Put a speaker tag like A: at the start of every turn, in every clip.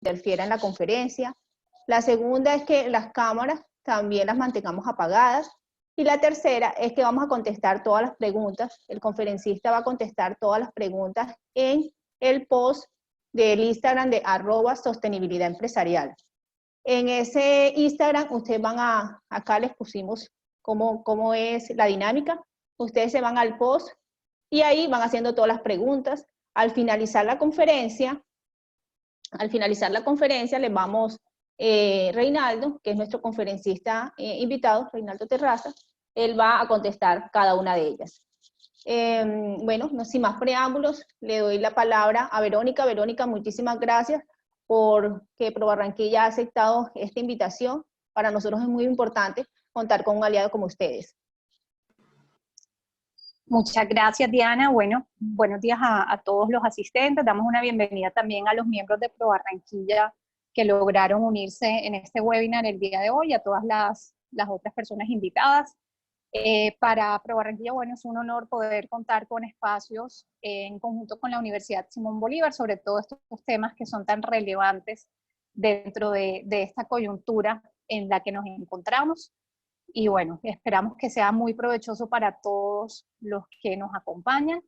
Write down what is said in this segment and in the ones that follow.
A: interfiera en la conferencia. La segunda es que las cámaras también las mantengamos apagadas. Y la tercera es que vamos a contestar todas las preguntas. El conferencista va a contestar todas las preguntas en el post del Instagram de @sostenibilidad empresarial. En ese Instagram, ustedes van acá les pusimos cómo es la dinámica. Ustedes se van al post y ahí van haciendo todas las preguntas. Al finalizar la conferencia, les vamos, Reinaldo, que es nuestro conferencista invitado, Reinaldo Terraza, él va a contestar cada una de ellas. Bueno, no, sin más preámbulos, le doy la palabra a Verónica. Verónica, muchísimas gracias por que ProBarranquilla ha aceptado esta invitación. Para nosotros es muy importante contar con un aliado como ustedes.
B: Muchas gracias, Diana. Bueno, buenos días a todos los asistentes. Damos una bienvenida también a los miembros de ProBarranquilla que lograron unirse en este webinar el día de hoy, a todas las otras personas invitadas. Para ProBarranquilla, bueno, es un honor poder contar con espacios en conjunto con la Universidad Simón Bolívar, sobre todo estos temas que son tan relevantes dentro de esta coyuntura en la que nos encontramos. Y bueno, esperamos que sea muy provechoso para todos los que nos acompañan.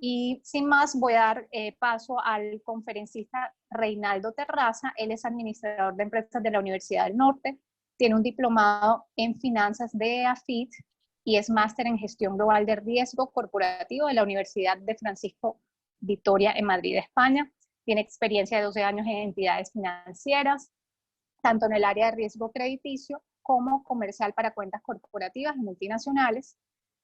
B: Y sin más, voy a dar paso al conferencista Reinaldo Terraza. Él es administrador de empresas de la Universidad del Norte, tiene un diplomado en finanzas de AFIT y es máster en gestión global de riesgo corporativo de la Universidad de Francisco Vitoria en Madrid, España. Tiene experiencia de 12 años en entidades financieras, tanto en el área de riesgo crediticio como comercial para cuentas corporativas y multinacionales.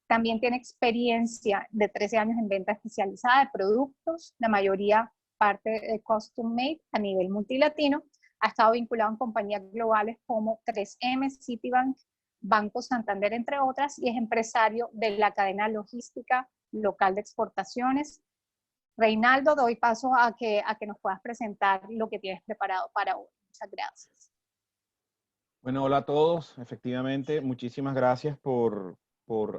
B: También tiene experiencia de 13 años en venta especializada de productos, la mayoría parte de custom made a nivel multilatino. Ha estado vinculado en compañías globales como 3M, Citibank, Banco Santander, entre otras, y es empresario de la cadena logística local de exportaciones. Reinaldo, doy paso a que nos puedas presentar lo que tienes preparado para hoy. Muchas gracias.
C: Bueno, hola a todos. Efectivamente, muchísimas gracias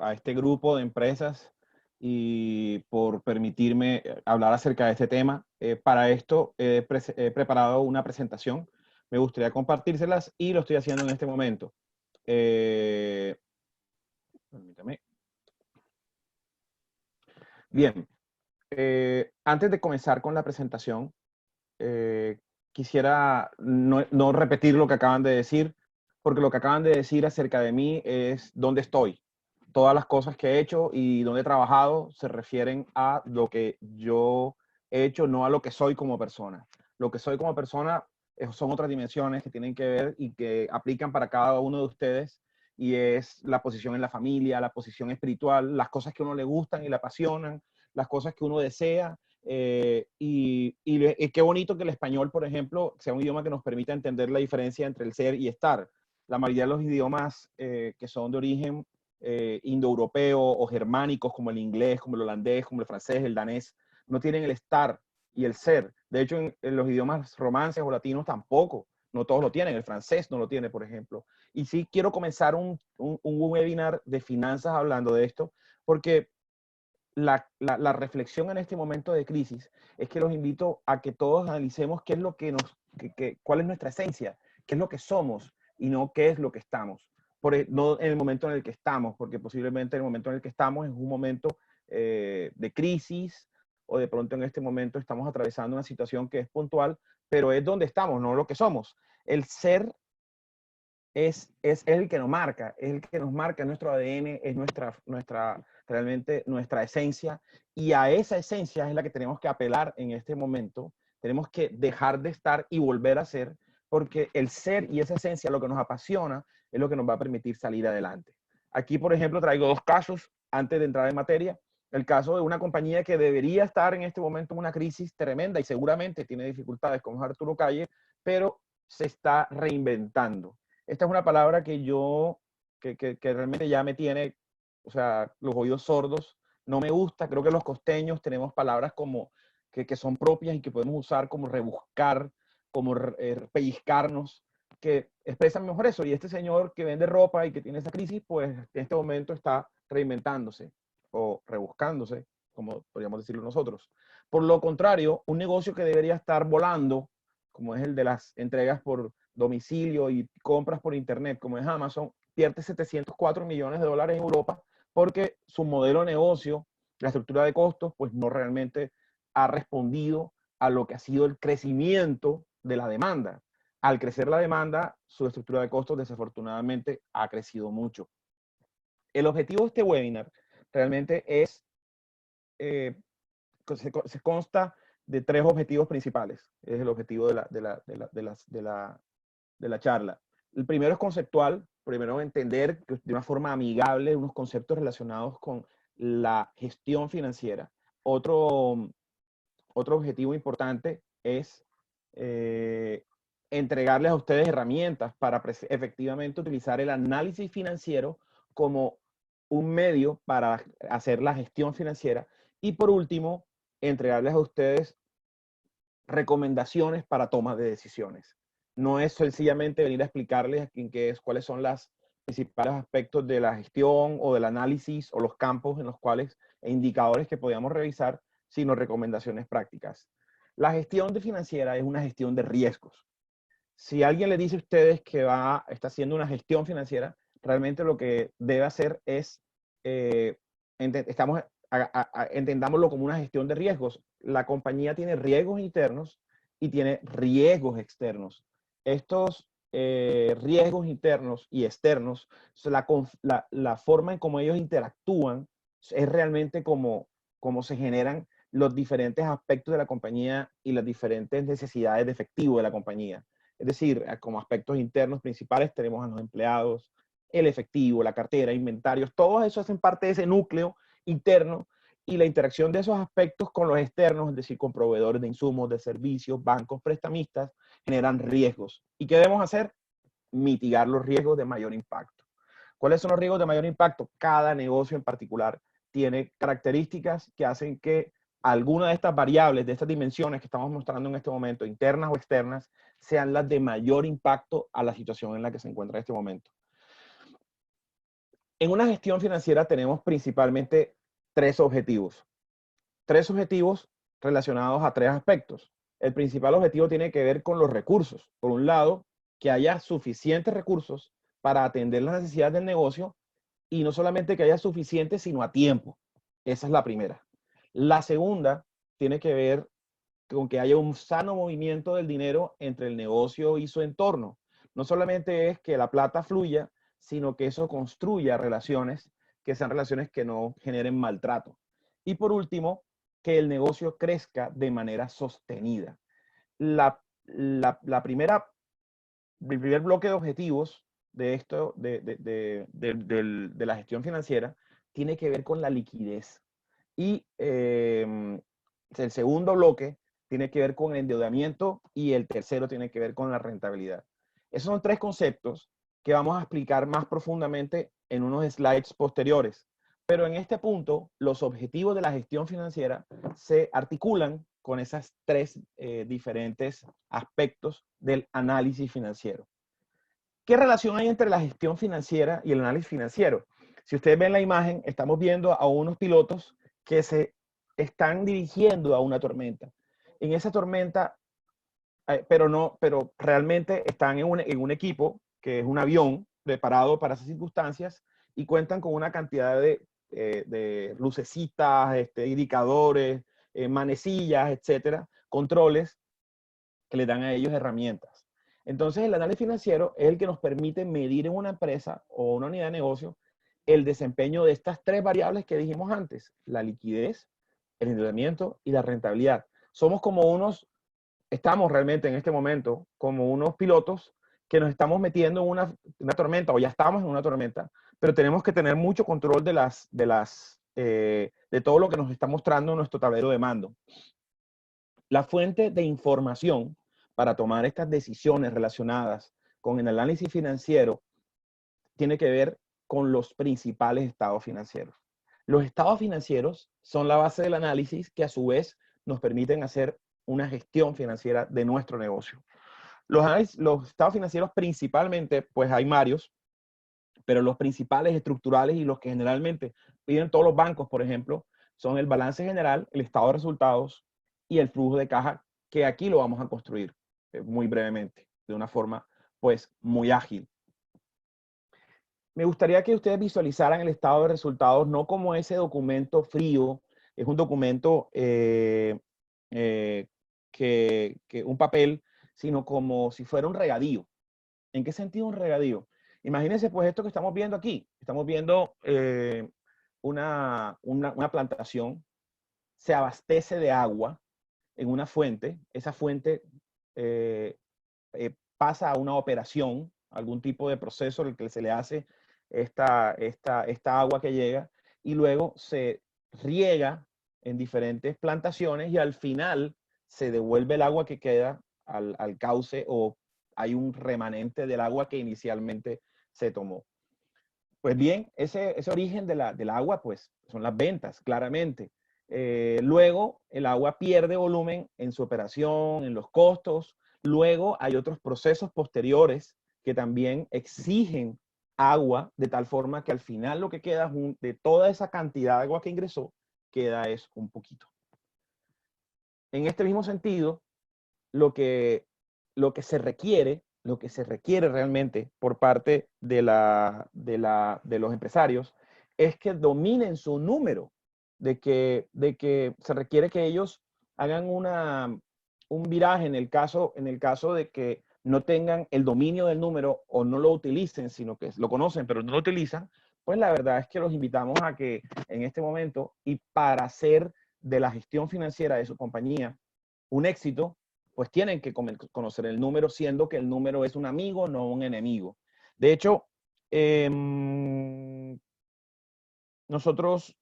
C: a este grupo de empresas y por permitirme hablar acerca de este tema. Para esto he preparado una presentación. Me gustaría compartírselas y lo estoy haciendo en este momento. Permítame. Bien. Antes de comenzar con la presentación, quisiera no repetir lo que acaban de decir, porque lo que acaban de decir acerca de mí es dónde estoy. Todas las cosas que he hecho y dónde he trabajado se refieren a lo que yo he hecho, no a lo que soy como persona. Lo que soy como persona son otras dimensiones que tienen que ver y que aplican para cada uno de ustedes, y es la posición en la familia, la posición espiritual, las cosas que a uno le gustan y le apasionan, las cosas que uno desea. Y qué bonito que el español, por ejemplo, sea un idioma que nos permita entender la diferencia entre el ser y estar. La mayoría de los idiomas que son de origen indoeuropeo o germánicos, como el inglés, como el holandés, como el francés, el danés, no tienen el estar y el ser. De hecho, en los idiomas romances o latinos tampoco. No todos lo tienen. El francés no lo tiene, por ejemplo. Y sí quiero comenzar un webinar de finanzas hablando de esto, porque la reflexión en este momento de crisis es que los invito a que todos analicemos qué es lo que cuál es nuestra esencia, qué es lo que somos y no qué es lo que estamos. No en el momento en el que estamos, porque posiblemente el momento en el que estamos es un momento de crisis, o de pronto en este momento estamos atravesando una situación que es puntual, pero es donde estamos, no lo que somos. El ser es el que nos marca, es el que nos marca, nuestro ADN, es realmente nuestra esencia, y a esa esencia es la que tenemos que apelar en este momento. Tenemos que dejar de estar y volver a ser, porque el ser y esa esencia, lo que nos apasiona, es lo que nos va a permitir salir adelante. Aquí, por ejemplo, traigo dos casos antes de entrar en materia. El caso de una compañía que debería estar en este momento en una crisis tremenda y seguramente tiene dificultades, como Arturo Calle, pero se está reinventando. Esta es una palabra que realmente ya me tiene, o sea, los oídos sordos. No me gusta. Creo que los costeños tenemos palabras como que son propias y que podemos usar, como rebuscar, como pellizcarnos, que expresan mejor eso. Y este señor que vende ropa y que tiene esa crisis, pues en este momento está reinventándose o rebuscándose, como podríamos decirlo nosotros. Por lo contrario, un negocio que debería estar volando como es el de las entregas por domicilio y compras por internet, como es Amazon, pierde 704 millones de dólares en Europa porque su modelo de negocio, la estructura de costos, pues no realmente ha respondido a lo que ha sido el crecimiento de la demanda. Al crecer la demanda, su estructura de costos desafortunadamente ha crecido mucho. El objetivo de este webinar realmente es, se consta de 3 objetivos principales. Es el objetivo de la charla. El primero es conceptual, primero entender de una forma amigable unos conceptos relacionados con la gestión financiera. Otro objetivo importante es entregarles a ustedes herramientas para efectivamente utilizar el análisis financiero como un medio para hacer la gestión financiera. Y por último, entregarles a ustedes recomendaciones para toma de decisiones. No es sencillamente venir a explicarles cuáles son los principales aspectos de la gestión o del análisis o los campos en los cuales e indicadores que podamos revisar, sino recomendaciones prácticas. La gestión financiera es una gestión de riesgos. Si alguien le dice a ustedes que está haciendo una gestión financiera, realmente lo que debe hacer es, entendámoslo como una gestión de riesgos. La compañía tiene riesgos internos y tiene riesgos externos. Estos riesgos internos y externos, la forma en cómo ellos interactúan es realmente como se generan los diferentes aspectos de la compañía y las diferentes necesidades de efectivo de la compañía. Es decir, como aspectos internos principales tenemos a los empleados, el efectivo, la cartera, inventarios, todo eso hacen parte de ese núcleo interno y la interacción de esos aspectos con los externos, es decir, con proveedores de insumos, de servicios, bancos, prestamistas, generan riesgos. ¿Y qué debemos hacer? Mitigar los riesgos de mayor impacto. ¿Cuáles son los riesgos de mayor impacto? Cada negocio en particular tiene características que hacen que alguna de estas variables, de estas dimensiones que estamos mostrando en este momento, internas o externas, sean las de mayor impacto a la situación en la que se encuentra en este momento. En una gestión financiera tenemos principalmente 3 objetivos. 3 objetivos relacionados a 3 aspectos. El principal objetivo tiene que ver con los recursos. Por un lado, que haya suficientes recursos para atender las necesidades del negocio y no solamente que haya suficientes, sino a tiempo. Esa es la primera. La segunda tiene que ver con que haya un sano movimiento del dinero entre el negocio y su entorno. No solamente es que la plata fluya, sino que eso construya relaciones que sean relaciones que no generen maltrato. Y por último, que el negocio crezca de manera sostenida. El primer bloque de objetivos de esto, de la gestión financiera, tiene que ver con la liquidez. Y el segundo bloque tiene que ver con el endeudamiento y el tercero tiene que ver con la rentabilidad. Esos son 3 conceptos que vamos a explicar más profundamente en unos slides posteriores. Pero en este punto, los objetivos de la gestión financiera se articulan con esos 3 diferentes aspectos del análisis financiero. ¿Qué relación hay entre la gestión financiera y el análisis financiero? Si ustedes ven la imagen, estamos viendo a unos pilotos que se están dirigiendo a una tormenta. En esa tormenta, pero realmente están en un equipo que es un avión preparado para esas circunstancias y cuentan con una cantidad de lucecitas, indicadores, manecillas, etcétera, controles que les dan a ellos herramientas. Entonces, el análisis financiero es el que nos permite medir en una empresa o una unidad de negocio el desempeño de estas 3 variables que dijimos antes: la liquidez, el endeudamiento y la rentabilidad. Estamos realmente en este momento como unos pilotos que nos estamos metiendo en una tormenta, o ya estamos en una tormenta, pero tenemos que tener mucho control de todo lo que nos está mostrando nuestro tablero de mando. La fuente de información para tomar estas decisiones relacionadas con el análisis financiero tiene que ver con los principales estados financieros. Los estados financieros son la base del análisis que a su vez nos permiten hacer una gestión financiera de nuestro negocio. Los estados financieros principalmente, pues hay varios, pero los principales estructurales y los que generalmente piden todos los bancos, por ejemplo, son el balance general, el estado de resultados y el flujo de caja, que aquí lo vamos a construir. muy brevemente, de una forma pues muy ágil. Me gustaría que ustedes visualizaran el estado de resultados no como ese documento frío, es un documento que un papel, sino como si fuera un regadío. ¿En qué sentido un regadío? Imagínense pues esto que estamos viendo aquí. Estamos viendo una plantación, se abastece de agua en una fuente, esa fuente pasa a una operación, algún tipo de proceso en el que se le hace esta agua que llega y luego se riega en diferentes plantaciones y al final se devuelve el agua que queda al cauce o hay un remanente del agua que inicialmente se tomó. Pues bien, ese origen del agua pues son las ventas, claramente. Luego el agua pierde volumen en su operación, en los costos. Luego hay otros procesos posteriores que también exigen agua de tal forma que al final lo que queda de toda esa cantidad de agua que ingresó, queda es un poquito. En este mismo sentido, lo que se requiere realmente por parte de los empresarios es que dominen su número, de que se requiere que ellos hagan un viraje en el caso de que no tengan el dominio del número o no lo utilicen, sino que lo conocen pero no lo utilizan. Pues la verdad es que los invitamos a que en este momento, y para hacer de la gestión financiera de su compañía un éxito, pues tienen que conocer el número, siendo que el número es un amigo, no un enemigo. De hecho, nosotros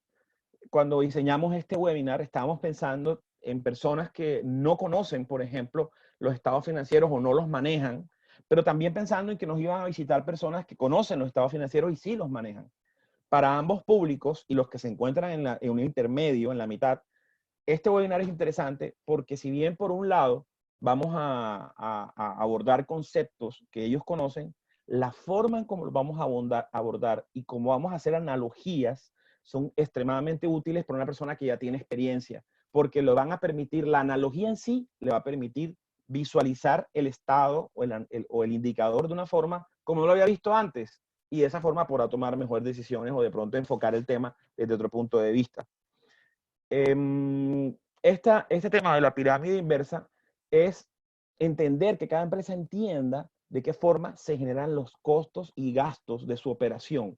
C: cuando diseñamos este webinar estábamos pensando en personas que no conocen, por ejemplo, los estados financieros o no los manejan, pero también pensando en que nos iban a visitar personas que conocen los estados financieros y sí los manejan. Para ambos públicos y los que se encuentran en un intermedio, en la mitad, este webinar es interesante porque si bien por un lado vamos a abordar conceptos que ellos conocen, la forma en cómo los vamos a abordar y cómo vamos a hacer analogías son extremadamente útiles para una persona que ya tiene experiencia, porque lo van a permitir, la analogía en sí le va a permitir visualizar el estado o el indicador de una forma como no lo había visto antes, y de esa forma podrá tomar mejores decisiones o de pronto enfocar el tema desde otro punto de vista. Este tema de la pirámide inversa es entender que cada empresa entienda de qué forma se generan los costos y gastos de su operación.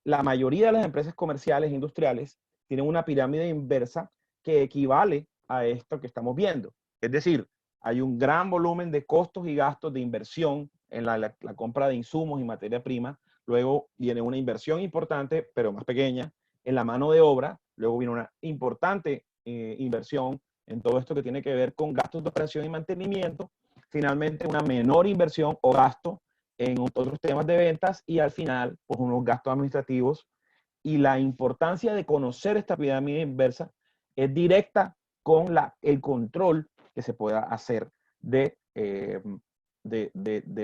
C: La mayoría de las empresas comerciales e industriales tienen una pirámide inversa que equivale a esto que estamos viendo. Es decir, hay un gran volumen de costos y gastos de inversión en la compra de insumos y materia prima. Luego viene una inversión importante, pero más pequeña, en la mano de obra. Luego viene una importante inversión en todo esto que tiene que ver con gastos de operación y mantenimiento. Finalmente, una menor inversión o gasto en otros temas de ventas y al final, pues unos gastos administrativos. Y la importancia de conocer esta pirámide inversa es directa con el control que se pueda hacer de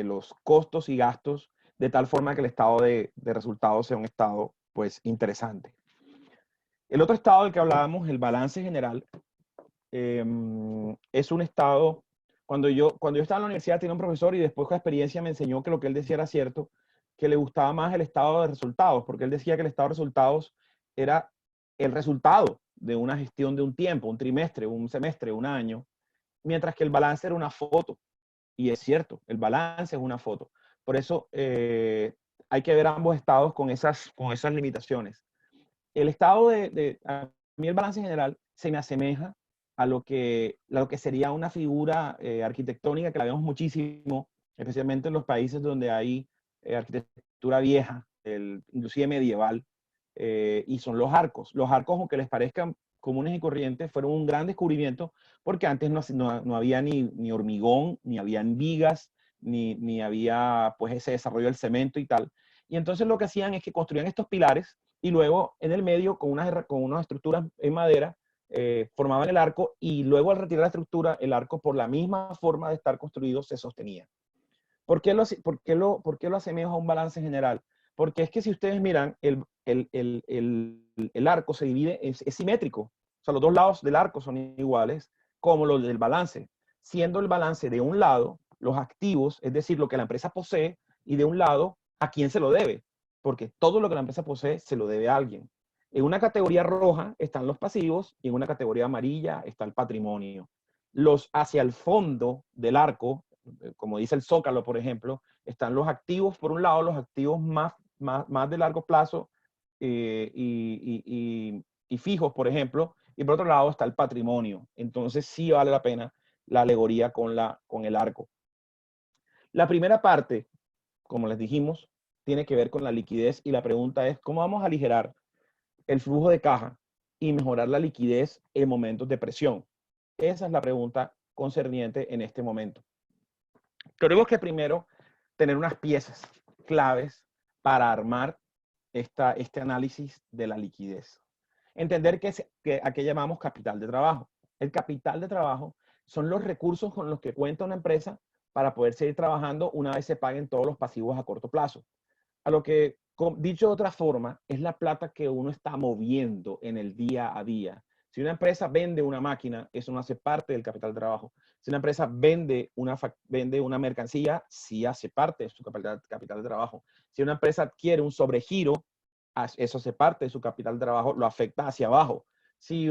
C: los costos y gastos, de tal forma que el estado de resultados sea un estado pues interesante. El otro estado del que hablábamos, el balance general, es un estado, cuando yo estaba en la universidad tenía un profesor y después con experiencia me enseñó que lo que él decía era cierto, que le gustaba más el estado de resultados, porque él decía que el estado de resultados era el resultado de una gestión de un tiempo, un trimestre, un semestre, un año, mientras que el balance era una foto. Y es cierto, el balance es una foto. Por eso hay que ver ambos estados con esas limitaciones. El estado a mí el balance general se me asemeja a lo que sería una figura arquitectónica que la vemos muchísimo, especialmente en los países donde hay arquitectura vieja, inclusive medieval, y son los arcos. Los arcos, aunque les parezcan comunes y corrientes, fueron un gran descubrimiento porque antes no había ni hormigón, ni habían vigas, ni había pues ese desarrollo del cemento y tal. Y entonces lo que hacían es que construían estos pilares y luego en el medio con unas estructuras en madera formaban el arco y luego al retirar la estructura, el arco por la misma forma de estar construido se sostenía. ¿Por qué lo asemejo a un balance general? Porque es que si ustedes miran, el arco se divide, es simétrico. O sea, los dos lados del arco son iguales como los del balance. Siendo el balance de un lado los activos, es decir, lo que la empresa posee, y de un lado, a quién se lo debe, porque todo lo que la empresa posee se lo debe a alguien. En una categoría roja están los pasivos y en una categoría amarilla está el patrimonio. Los hacia el fondo del arco, como dice el Zócalo, por ejemplo, están los activos, por un lado, los activos más de largo plazo y fijos, por ejemplo, y por otro lado está el patrimonio. Entonces sí vale la pena la alegoría con el arco. La primera parte, como les dijimos, tiene que ver con la liquidez y la pregunta es, ¿cómo vamos a aligerar el flujo de caja y mejorar la liquidez en momentos de presión? Esa es la pregunta concerniente en este momento. Tenemos que primero tener unas piezas claves para armar este análisis de la liquidez. Entender a qué llamamos capital de trabajo. El capital de trabajo son los recursos con los que cuenta una empresa para poder seguir trabajando una vez se paguen todos los pasivos a corto plazo. A lo que, dicho de otra forma, es la plata que uno está moviendo en el día a día. Si una empresa vende una máquina, eso no hace parte del capital de trabajo. Si una empresa vende una mercancía, sí hace parte de su capital de trabajo. Si una empresa adquiere un sobregiro, eso hace parte de su capital de trabajo, lo afecta hacia abajo. Si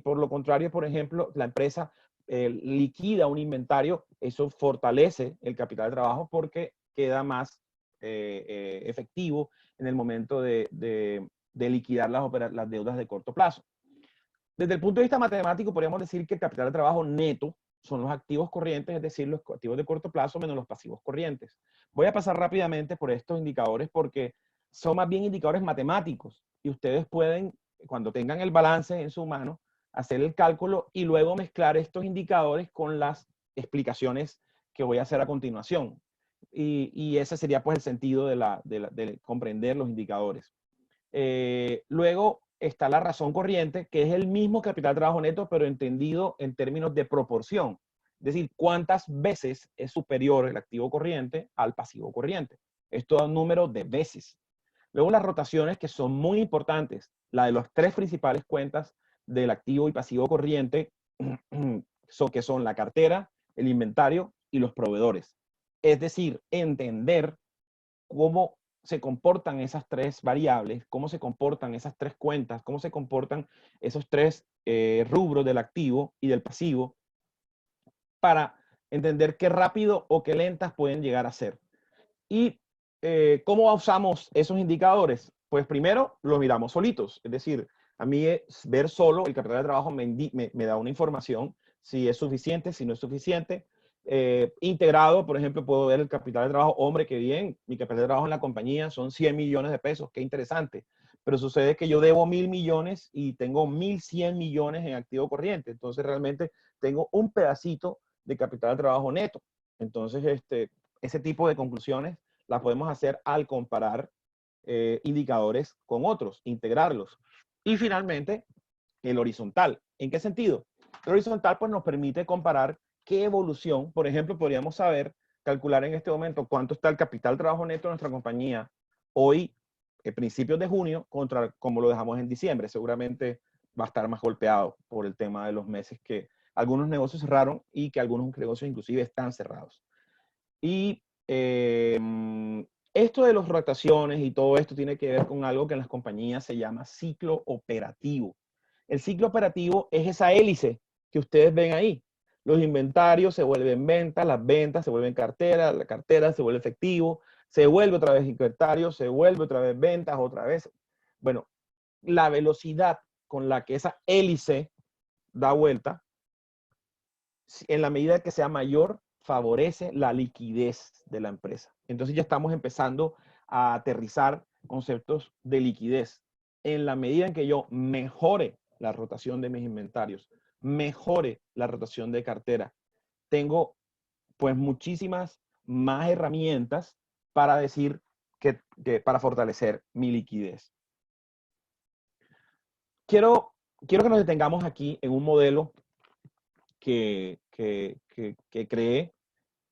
C: por lo contrario, por ejemplo, la empresa liquida un inventario, eso fortalece el capital de trabajo porque queda más efectivo en el momento de liquidar las deudas de corto plazo. Desde el punto de vista matemático, podríamos decir que el capital de trabajo neto son los activos corrientes, es decir, los activos de corto plazo menos los pasivos corrientes. Voy a pasar rápidamente por estos indicadores porque son más bien indicadores matemáticos y ustedes pueden, cuando tengan el balance en su mano, hacer el cálculo y luego mezclar estos indicadores con las explicaciones que voy a hacer a continuación. Y ese sería pues el sentido de comprender los indicadores. Luego está la razón corriente, que es el mismo capital de trabajo neto, pero entendido en términos de proporción. Es decir, cuántas veces es superior el activo corriente al pasivo corriente. Esto da un número de veces. Luego las rotaciones, que son muy importantes. La de las tres principales cuentas del activo y pasivo corriente, que son la cartera, el inventario y los proveedores. Es decir, entender cómo se comportan esas tres variables, cómo se comportan esas tres cuentas, cómo se comportan esos tres rubros del activo y del pasivo, para entender qué rápido o qué lentas pueden llegar a ser. ¿Y cómo usamos esos indicadores? Pues primero los miramos solitos, es decir, a mí ver solo el capital de trabajo me da una información, si es suficiente, si no es suficiente. Integrado, por ejemplo, puedo ver el capital de trabajo, hombre, qué bien, mi capital de trabajo en la compañía son 100 millones de pesos, qué interesante. Pero sucede que yo debo 1.000 millones y tengo 1.100 millones en activo corriente. Entonces realmente tengo un pedacito de capital de trabajo neto. Entonces, ese tipo de conclusiones las podemos hacer al comparar indicadores con otros, integrarlos. Y finalmente, el horizontal. ¿En qué sentido? El horizontal pues nos permite comparar qué evolución, por ejemplo, podríamos saber, calcular en este momento cuánto está el capital de trabajo neto de nuestra compañía hoy, principios de junio, contra como lo dejamos en diciembre. Seguramente va a estar más golpeado por el tema de los meses que algunos negocios cerraron y que algunos negocios inclusive están cerrados. Y esto de las rotaciones y todo esto tiene que ver con algo que en las compañías se llama ciclo operativo. El ciclo operativo es esa hélice que ustedes ven ahí. Los inventarios se vuelven ventas, las ventas se vuelven cartera, la cartera se vuelve efectivo, se vuelve otra vez inventario, se vuelve otra vez ventas, otra vez. Bueno, la velocidad con la que esa hélice da vuelta, en la medida que sea mayor, favorece la liquidez de la empresa. Entonces ya estamos empezando a aterrizar conceptos de liquidez. En la medida en que yo mejore la rotación de mis inventarios, mejore la rotación de cartera, tengo pues muchísimas más herramientas para decir para fortalecer mi liquidez. Quiero que nos detengamos aquí en un modelo que cree,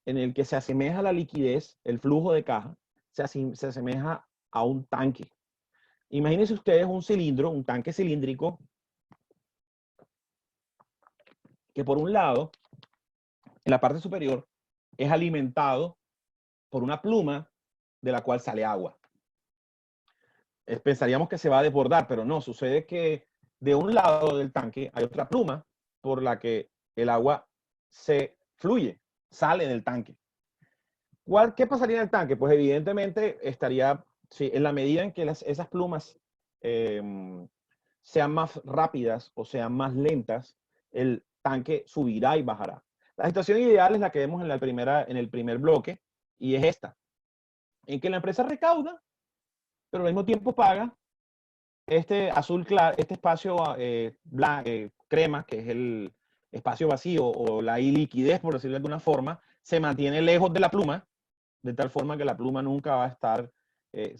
C: en el que se asemeja la liquidez, el flujo de caja, se asemeja a un tanque. Imagínense ustedes un cilindro, un tanque cilíndrico, que por un lado, en la parte superior, es alimentado por una pluma de la cual sale agua. Pensaríamos que se va a desbordar, pero no, sucede que de un lado del tanque hay otra pluma por la que el agua se fluye, sale del tanque. ¿Qué pasaría en el tanque? Pues evidentemente estaría, sí, en la medida en que esas plumas sean más rápidas o sean más lentas, el tanque subirá y bajará. La situación ideal es la que vemos en el primer bloque, y es esta, en que la empresa recauda, pero al mismo tiempo paga este azul claro, este espacio crema, que es el espacio vacío o la iliquidez, por decirlo de alguna forma, se mantiene lejos de la pluma, de tal forma que la pluma nunca va a estar,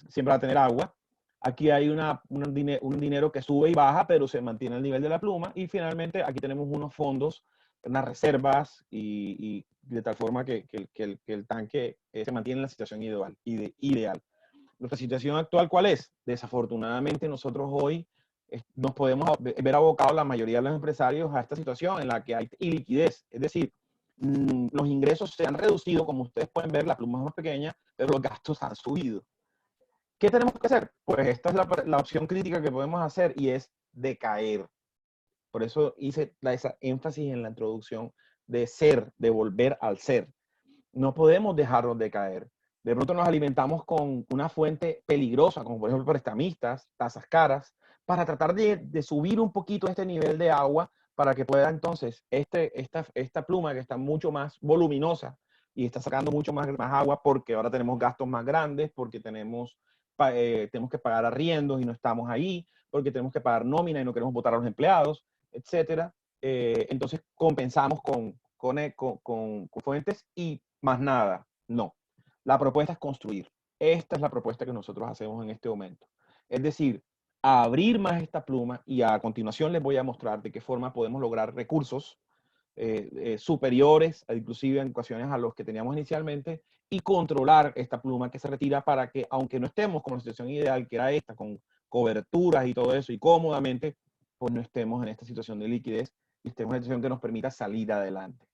C: siempre va a tener agua. Aquí hay un dinero que sube y baja, pero se mantiene al nivel de la pluma. Y finalmente aquí tenemos unos fondos, unas reservas, y de tal forma que el tanque se mantiene en la situación ideal. Nuestra situación actual, ¿cuál es? Desafortunadamente nosotros hoy nos podemos ver abocados, la mayoría de los empresarios, a esta situación en la que hay iliquidez. Es decir, los ingresos se han reducido, como ustedes pueden ver, la pluma es más pequeña, pero los gastos han subido. ¿Qué tenemos que hacer? Pues esta es la opción crítica que podemos hacer, y es decaer. Por eso hice esa énfasis en la introducción de ser, de volver al ser. No podemos dejarnos de caer. De pronto nos alimentamos con una fuente peligrosa, como por ejemplo prestamistas, tasas caras, para tratar de subir un poquito este nivel de agua, para que pueda entonces esta pluma, que está mucho más voluminosa y está sacando mucho más agua, porque ahora tenemos gastos más grandes, porque tenemos que pagar arriendos y no estamos ahí, porque tenemos que pagar nómina y no queremos votar a los empleados, etcétera. Entonces compensamos con fuentes y más nada. No. La propuesta es construir. Esta es la propuesta que nosotros hacemos en este momento. Es decir, abrir más esta pluma, y a continuación les voy a mostrar de qué forma podemos lograr recursos superiores, inclusive en ocasiones a los que teníamos inicialmente, y controlar esta pluma que se retira, para que, aunque no estemos como la situación ideal, que era esta, con coberturas y todo eso, y cómodamente, pues no estemos en esta situación de liquidez y estemos en una situación que nos permita salir adelante.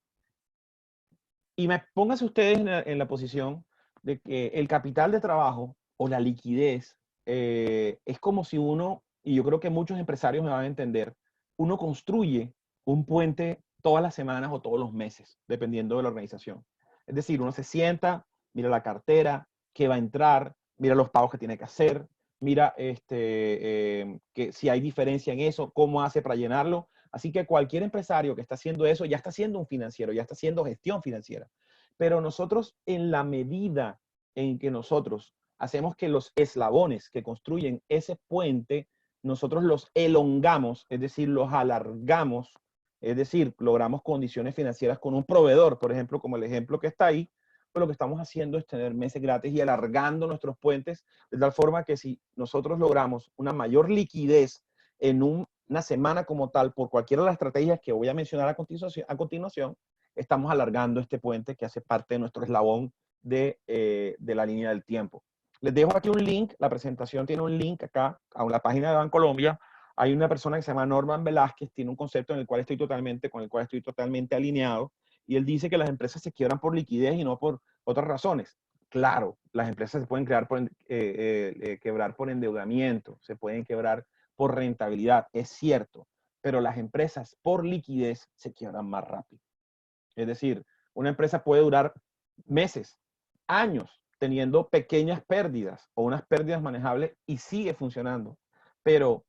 C: Y pónganse ustedes en la posición de que el capital de trabajo o la liquidez es como si uno, y yo creo que muchos empresarios me van a entender, uno construye un puente todas las semanas o todos los meses, dependiendo de la organización. Es decir, uno se sienta, mira la cartera, qué va a entrar, mira los pagos que tiene que hacer, mira que si hay diferencia en eso, cómo hace para llenarlo. Así que cualquier empresario que está haciendo eso ya está siendo un financiero, ya está haciendo gestión financiera. Pero nosotros, en la medida en que nosotros hacemos que los eslabones que construyen ese puente, nosotros los elongamos, es decir, los alargamos, es decir, logramos condiciones financieras con un proveedor, por ejemplo, como el ejemplo que está ahí, pues lo que estamos haciendo es tener meses gratis y alargando nuestros puentes, de tal forma que si nosotros logramos una mayor liquidez en una semana como tal, por cualquiera de las estrategias que voy a mencionar a continuación, estamos alargando este puente que hace parte de nuestro eslabón de la línea del tiempo. Les dejo aquí un link, la presentación tiene un link acá a la página de Bancolombia. Hay una persona que se llama Norman Velázquez, tiene un concepto con el cual estoy totalmente alineado, y él dice que las empresas se quiebran por liquidez y no por otras razones. Claro, las empresas se pueden quebrar por endeudamiento, se pueden quebrar por rentabilidad, es cierto, pero las empresas por liquidez se quiebran más rápido. Es decir, una empresa puede durar meses, años, teniendo pequeñas pérdidas o unas pérdidas manejables y sigue funcionando, pero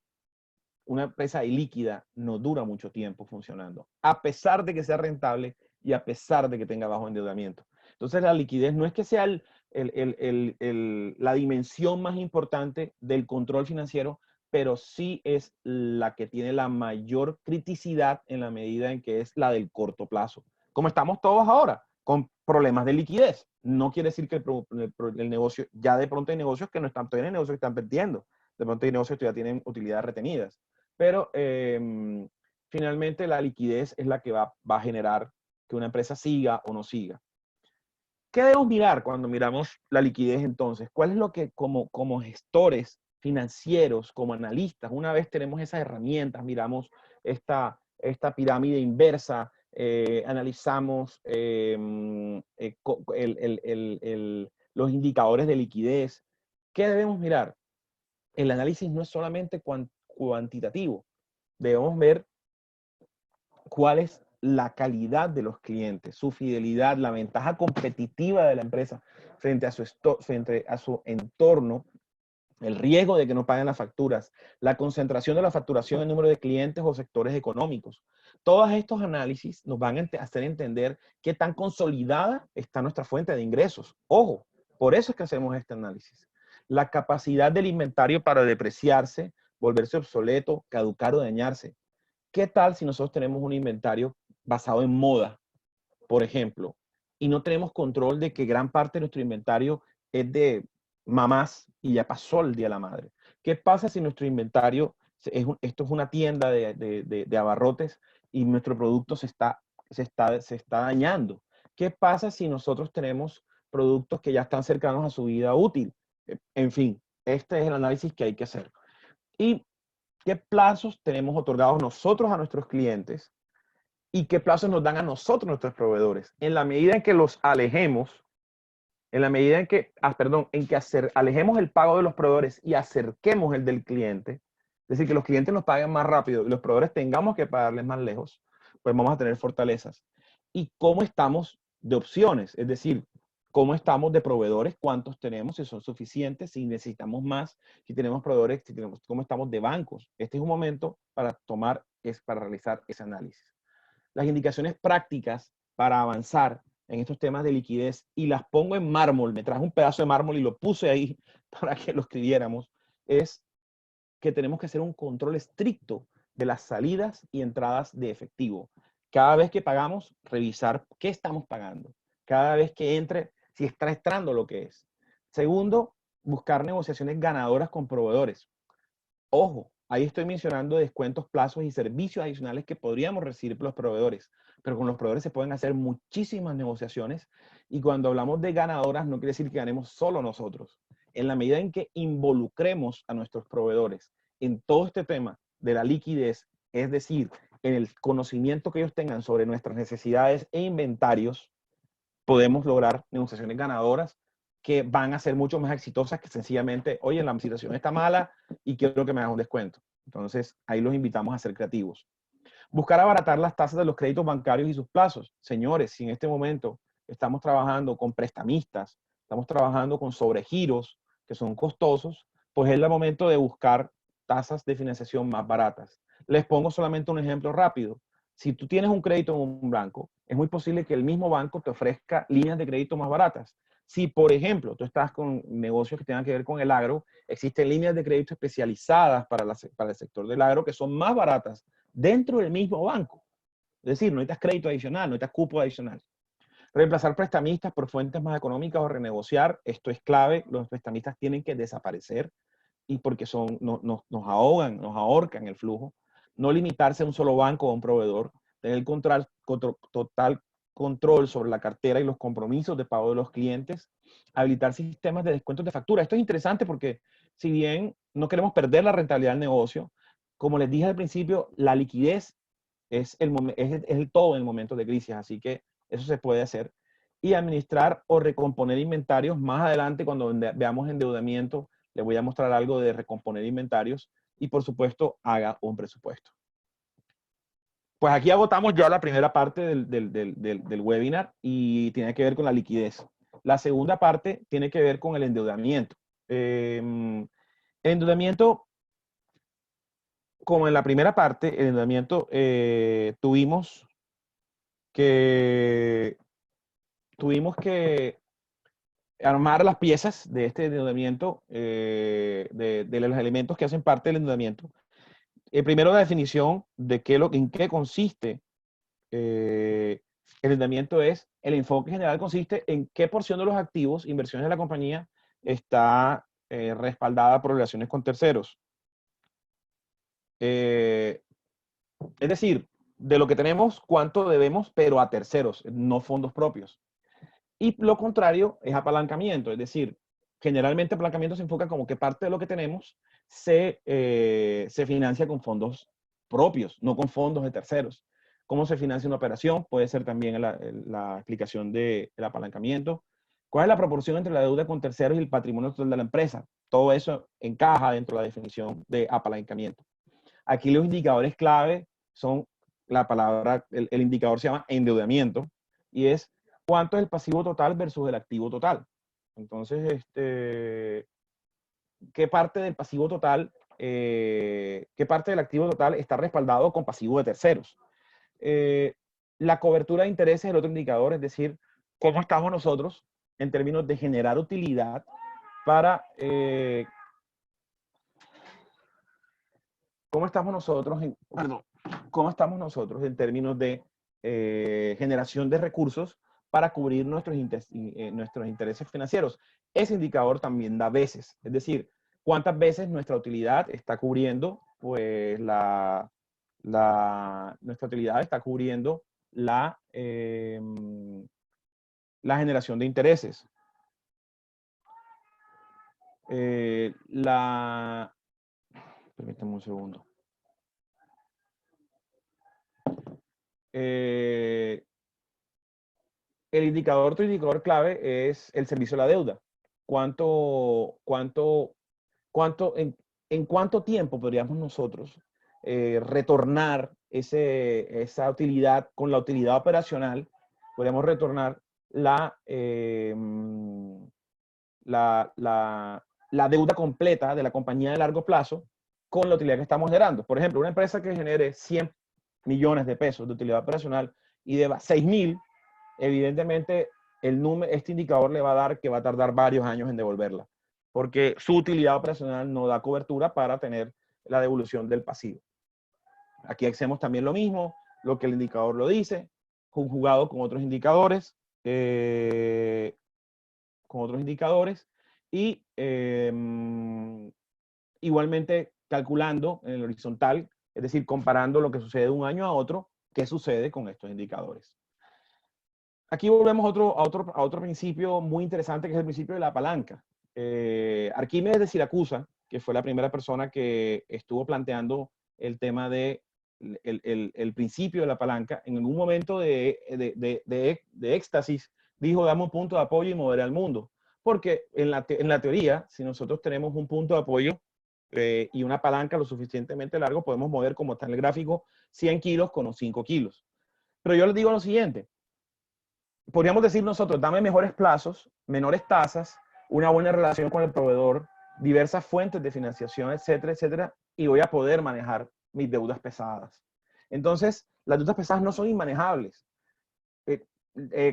C: una empresa ilíquida no dura mucho tiempo funcionando, a pesar de que sea rentable y a pesar de que tenga bajo endeudamiento. Entonces, la liquidez no es que sea la dimensión más importante del control financiero, pero sí es la que tiene la mayor criticidad en la medida en que es la del corto plazo. Como estamos todos ahora, con problemas de liquidez. No quiere decir que el negocio, ya de pronto hay negocios que no están, todavía hay negocios que están perdiendo. De pronto hay negocios que ya tienen utilidades retenidas. Pero finalmente la liquidez es la que va a generar que una empresa siga o no siga. ¿Qué debemos mirar cuando miramos la liquidez entonces? ¿Cuál es lo que como gestores financieros, como analistas, una vez tenemos esas herramientas, miramos esta pirámide inversa, analizamos los indicadores de liquidez. ¿Qué debemos mirar? El análisis no es solamente cuantitativo. Debemos ver cuál es la calidad de los clientes, su fidelidad, la ventaja competitiva de la empresa frente a su entorno, el riesgo de que no paguen las facturas, la concentración de la facturación en número de clientes o sectores económicos. Todos estos análisis nos van a hacer entender qué tan consolidada está nuestra fuente de ingresos. Ojo, por eso es que hacemos este análisis. La capacidad del inventario para depreciarse, volverse obsoleto, caducar o dañarse. ¿Qué tal si nosotros tenemos un inventario basado en moda, por ejemplo, y no tenemos control de que gran parte de nuestro inventario es de mamás y ya pasó el Día de la Madre? ¿Qué pasa si nuestro inventario, esto es una tienda de abarrotes y nuestro producto se está dañando? ¿Qué pasa si nosotros tenemos productos que ya están cercanos a su vida útil? En fin, este es el análisis que hay que hacer. ¿Y qué plazos tenemos otorgados nosotros a nuestros clientes? ¿Y qué plazos nos dan a nosotros nuestros proveedores? En la medida en que los alejemos, en la medida en que, alejemos el pago de los proveedores y acerquemos el del cliente, es decir, que los clientes nos paguen más rápido y los proveedores tengamos que pagarles más lejos, pues vamos a tener fortalezas. ¿Y cómo estamos de opciones? Es decir, ¿cómo estamos de proveedores? ¿Cuántos tenemos? Si son suficientes, si necesitamos más, si tenemos proveedores, ¿cómo estamos de bancos? Este es un momento para realizar ese análisis. Las indicaciones prácticas para avanzar en estos temas de liquidez, y las pongo en mármol, me traje un pedazo de mármol y lo puse ahí para que lo escribiéramos, es que tenemos que hacer un control estricto de las salidas y entradas de efectivo. Cada vez que pagamos, revisar qué estamos pagando. Cada vez que entre, si está entrando lo que es. Segundo, buscar negociaciones ganadoras con proveedores. Ojo, ahí estoy mencionando descuentos, plazos y servicios adicionales que podríamos recibir por los proveedores, pero con los proveedores se pueden hacer muchísimas negociaciones, y cuando hablamos de ganadoras no quiere decir que ganemos solo nosotros. En la medida en que involucremos a nuestros proveedores en todo este tema de la liquidez, es decir, en el conocimiento que ellos tengan sobre nuestras necesidades e inventarios, podemos lograr negociaciones ganadoras que van a ser mucho más exitosas que sencillamente, oye, la situación está mala y quiero que me hagas un descuento. Entonces, ahí los invitamos a ser creativos. Buscar abaratar las tasas de los créditos bancarios y sus plazos. Señores, si en este momento estamos trabajando con prestamistas, estamos trabajando con sobregiros que son costosos, pues es el momento de buscar tasas de financiación más baratas. Les pongo solamente un ejemplo rápido. Si tú tienes un crédito en un banco, es muy posible que el mismo banco te ofrezca líneas de crédito más baratas. Si, por ejemplo, tú estás con negocios que tengan que ver con el agro, existen líneas de crédito especializadas para el sector del agro que son más baratas dentro del mismo banco. Es decir, no necesitas crédito adicional, no necesitas cupo adicional. Reemplazar prestamistas por fuentes más económicas o renegociar, esto es clave. Los prestamistas tienen que desaparecer y porque nos ahogan, nos ahorcan el flujo. No limitarse a un solo banco o a un proveedor. Tener el total control sobre la cartera y los compromisos de pago de los clientes. Habilitar sistemas de descuentos de factura. Esto es interesante porque si bien no queremos perder la rentabilidad del negocio, como les dije al principio, la liquidez es el todo en el momento de crisis, así que eso se puede hacer. Y administrar o recomponer inventarios. Más adelante, cuando veamos endeudamiento, les voy a mostrar algo de recomponer inventarios. Y por supuesto, haga un presupuesto. Pues aquí agotamos ya la primera parte del webinar y tiene que ver con la liquidez. La segunda parte tiene que ver con el endeudamiento. El endeudamiento, como en la primera parte, el endeudamiento tuvimos que armar las piezas de este endeudamiento, de los elementos que hacen parte del endeudamiento. Primero, la definición de en qué consiste el endeudamiento. El enfoque general consiste en qué porción de los activos, inversiones de la compañía, está respaldada por relaciones con terceros. Es decir, de lo que tenemos, cuánto debemos, pero a terceros, no fondos propios. Y lo contrario es apalancamiento, es decir, generalmente apalancamiento se enfoca como que parte de lo que tenemos se financia con fondos propios, no con fondos de terceros. cómo se financia una operación, puede ser también la explicación del apalancamiento. ¿Cuál es la proporción entre la deuda con terceros y el patrimonio total de la empresa? Todo eso encaja dentro de la definición de apalancamiento. Aquí los indicadores clave son la palabra, el indicador se llama endeudamiento, y es cuánto es el pasivo total versus el activo total. Entonces, ¿qué parte del pasivo total, qué parte del activo total está respaldado con pasivo de terceros? La cobertura de intereses es el otro indicador, es decir, cómo estamos nosotros en términos de generar utilidad para, cómo estamos nosotros en términos de generación de recursos para cubrir nuestros intereses financieros. Ese indicador también da veces, es decir, cuántas veces nuestra utilidad está cubriendo, pues, nuestra utilidad está cubriendo la generación de intereses. Permítame un segundo. Otro indicador clave es el servicio a la deuda. ¿En cuánto tiempo podríamos nosotros retornar esa utilidad con la utilidad operacional? Podríamos retornar la deuda completa de la compañía de largo plazo con la utilidad que estamos generando. Por ejemplo, una empresa que genere 100 millones de pesos de utilidad operacional y deba 6.000, evidentemente este indicador le va a dar que va a tardar varios años en devolverla, porque su utilidad operacional no da cobertura para tener la devolución del pasivo. Aquí hacemos también lo mismo, lo que el indicador lo dice, conjugado con otros indicadores, y igualmente calculando en el horizontal, es decir, comparando lo que sucede de un año a otro, qué sucede con estos indicadores. Aquí volvemos a otro principio muy interesante, que es el principio de la palanca. Arquímedes de Siracusa, que fue la primera persona que estuvo planteando el tema de el principio de la palanca, en algún momento de éxtasis, dijo: dame un punto de apoyo y moveré al mundo. Porque en la teoría, si nosotros tenemos un punto de apoyo y una palanca lo suficientemente largo, podemos mover, como está en el gráfico, 100 kilos con 5 kilos. Pero yo les digo lo siguiente: podríamos decir nosotros, dame mejores plazos, menores tasas, una buena relación con el proveedor, diversas fuentes de financiación, etcétera, etcétera, y voy a poder manejar mis deudas pesadas. Entonces, las deudas pesadas no son inmanejables.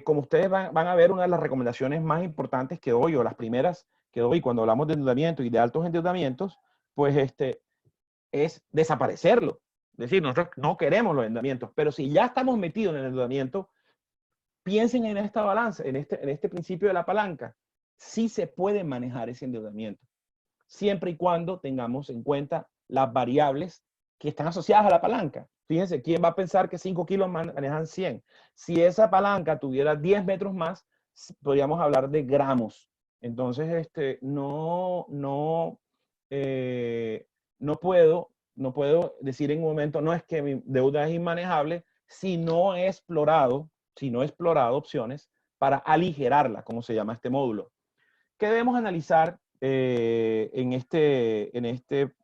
C: Como ustedes van a ver, una de las recomendaciones más importantes que doy, o las primeras que doy cuando hablamos de endeudamiento y de altos endeudamientos, pues es desaparecerlo. Es decir, nosotros no queremos los endeudamientos, pero si ya estamos metidos en el endeudamiento, piensen en esta balanza, en este principio de la palanca. Sí se puede manejar ese endeudamiento, siempre y cuando tengamos en cuenta las variables que están asociadas a la palanca. Fíjense, ¿quién va a pensar que 5 kilos manejan 100? Si esa palanca tuviera 10 metros más, podríamos hablar de gramos. Entonces, no puedo decir en un momento, no, es que mi deuda es inmanejable, si no he explorado opciones para aligerarla, como se llama este módulo. ¿Qué debemos analizar en este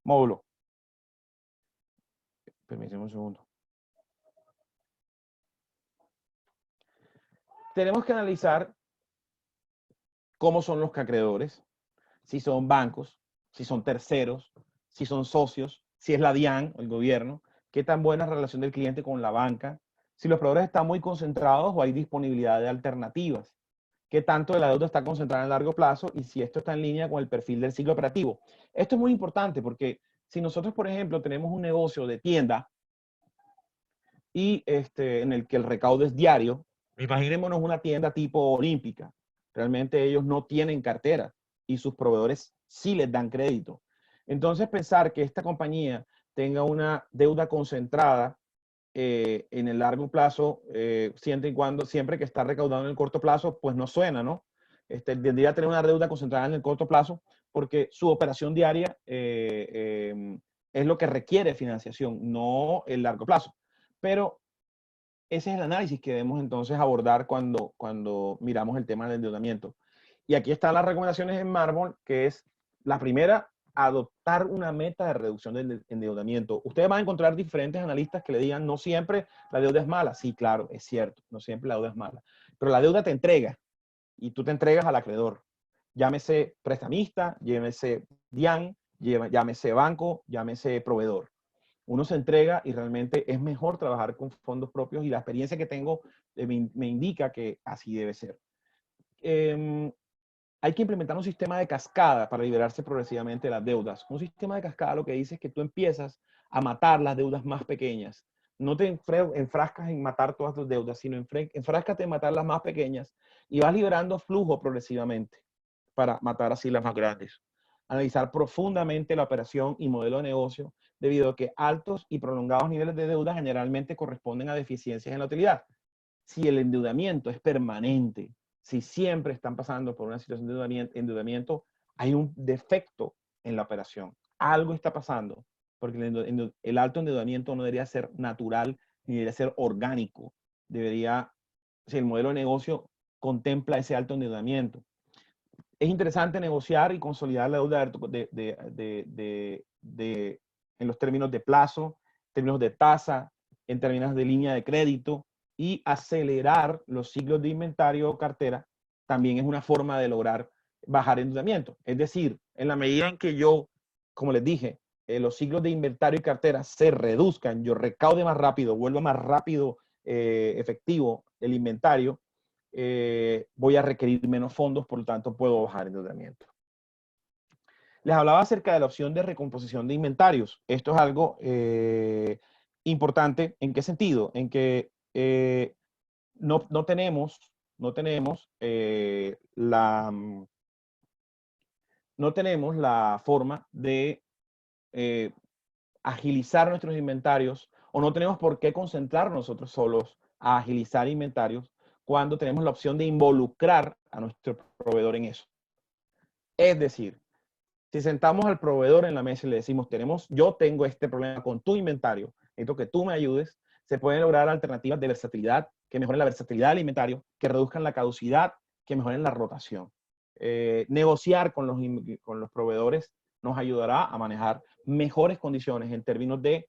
C: módulo? Permíteme un segundo. Tenemos que analizar cómo son los acreedores, si son bancos, si son terceros, si son socios, si es la DIAN, el gobierno, qué tan buena relación del cliente con la banca, si los proveedores están muy concentrados o hay disponibilidad de alternativas, qué tanto de la deuda está concentrada en largo plazo y si esto está en línea con el perfil del ciclo operativo. Esto es muy importante porque si nosotros, por ejemplo, tenemos un negocio de tienda y en el que el recaudo es diario, imaginémonos una tienda tipo Olímpica. Realmente ellos no tienen cartera y sus proveedores sí les dan crédito. Entonces, pensar que esta compañía tenga una deuda concentrada en el largo plazo, siempre que está recaudando en el corto plazo, pues no suena, ¿no? Tendría que tener una deuda concentrada en el corto plazo porque su operación diaria es lo que requiere financiación, no el largo plazo. Pero ese es el análisis que debemos entonces abordar cuando miramos el tema del endeudamiento. Y aquí están las recomendaciones en mármol, que es la primera, adoptar una meta de reducción del endeudamiento. Ustedes van a encontrar diferentes analistas que le digan, no siempre la deuda es mala. Sí, claro, es cierto, no siempre la deuda es mala. Pero la deuda te entrega y tú te entregas al acreedor. Llámese prestamista, llámese DIAN, llámese banco, llámese proveedor. Uno se entrega y realmente es mejor trabajar con fondos propios y la experiencia que tengo me indica que así debe ser. Hay que implementar un sistema de cascada para liberarse progresivamente de las deudas. Un sistema de cascada lo que dice es que tú empiezas a matar las deudas más pequeñas. No te enfrascas en matar todas tus deudas, sino enfráscate en matar las más pequeñas y vas liberando flujo progresivamente para matar así las más grandes. Analizar profundamente la operación y modelo de negocio, debido a que altos y prolongados niveles de deuda generalmente corresponden a deficiencias en la utilidad. Si el endeudamiento es permanente, si siempre están pasando por una situación de endeudamiento, hay un defecto en la operación. Algo está pasando, porque el alto endeudamiento no debería ser natural ni debería ser orgánico. Si el modelo de negocio contempla ese alto endeudamiento. Es interesante negociar y consolidar la deuda en los términos de plazo, términos de tasa, en términos de línea de crédito, y acelerar los ciclos de inventario o cartera también es una forma de lograr bajar endeudamiento. Es decir, en la medida en que yo, como les dije, los ciclos de inventario y cartera se reduzcan, yo recaude más rápido, vuelva más rápido efectivo el inventario, voy a requerir menos fondos, por lo tanto puedo bajar el endeudamiento. Les hablaba acerca de la opción de recomposición de inventarios. Esto es algo importante. ¿En qué sentido? En que no tenemos la forma de agilizar nuestros inventarios, o no tenemos por qué concentrar nosotros solos a agilizar inventarios cuando tenemos la opción de involucrar a nuestro proveedor en eso. Es decir, si sentamos al proveedor en la mesa y le decimos, yo tengo este problema con tu inventario, necesito que tú me ayudes, se pueden lograr alternativas de versatilidad que mejoren la versatilidad del inventario, que reduzcan la caducidad, que mejoren la rotación. Negociar con los proveedores nos ayudará a manejar mejores condiciones en términos de